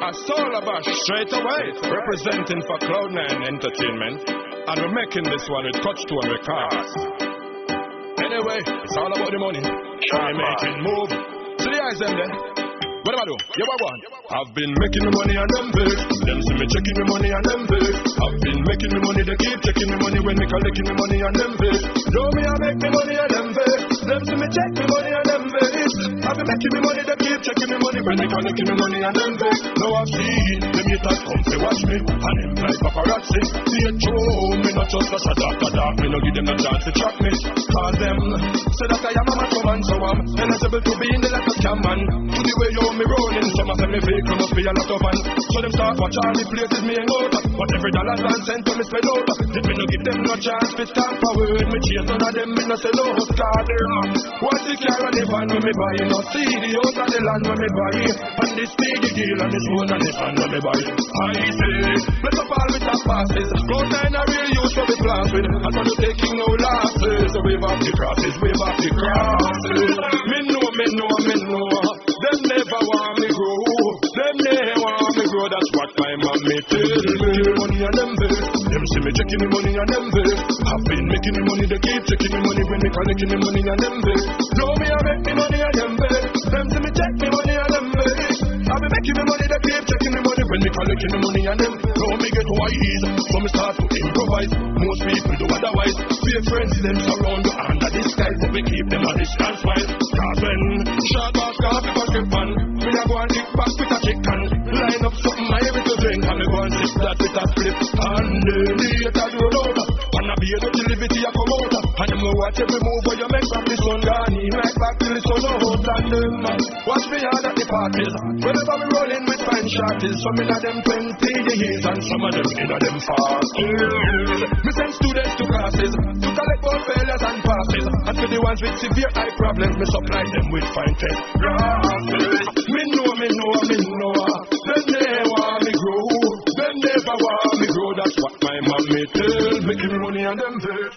A solar bash straight away, representing for Cloud9 Entertainment, and we're making this one with Touch Tone Records. Anyway, it's all about the money. Try making move. See the eyes them then. What am I do? Yeah, what one? I've been making the money on them bills. Them see me checking the money on them bills. I've been making the money, they keep checking the money when me collecting the money on them bills. Know me, I make the money on them bills. Them see me check the money on them bills. I've been making the money, they keep checking the money when me collecting the money on them bills. Now I've seen them haters come to watch me, and them like paparazzi. See it through me, not just a shot after dark. Me no give them no chance to track me. Cause them say that I am a macho man, so I'm eligible to be in the like a scam man. To the way you me rolling, some of them me vehicle must be a lot of fun. So them start watch all the places me ain't out. But every dollar and cent to me spend out. If me no give them no chance to stand forward, me chase none of them, me no sell out. Cause them what's the car and the van when me buy? No see the house and the land when me buy. And the speedy deal and the phone and the fan when me buy. I say, let's up all with our passes. Cloud9 a real use for the class with. And when you taking no losses, so wave off the crosses, wave off the crosses. Me know. Them never want me grow. Them never want me grow. That's what my mommy tell me. Money on them bills. Them see me checking the money on them bills. I've been making the money. They keep checking the money when they collecting the money on them bills. Know me, I make the money on them bills. Them see me check the money on them bills. I've been making the money. They keep checking the money when they collecting the money on them. Know me get wise, so me start to improvise. Most people do otherwise. Fear friends them surround you under this sky, but we keep them on distance while. Cause when short boss coffee for strip on, me a go and kick back with a chicken. Line up something I every to drink, and me go and sip that with a flip. And the haters roll over, and I be able to live it till you come out. And them go watch every move where you make from the sun gone. He right back till the sun out. And them watch me hard at the parties. Whenever we rolling with fine shorties, some in them 20 years and some of them in them 40. Me send students to classes to collect all failures and passes. And for the ones with severe eye problems, me supply them with fine test glasses. Me know. Them never want me grow. Them never want me grow. That's what my mommy tell. Making money on them bills.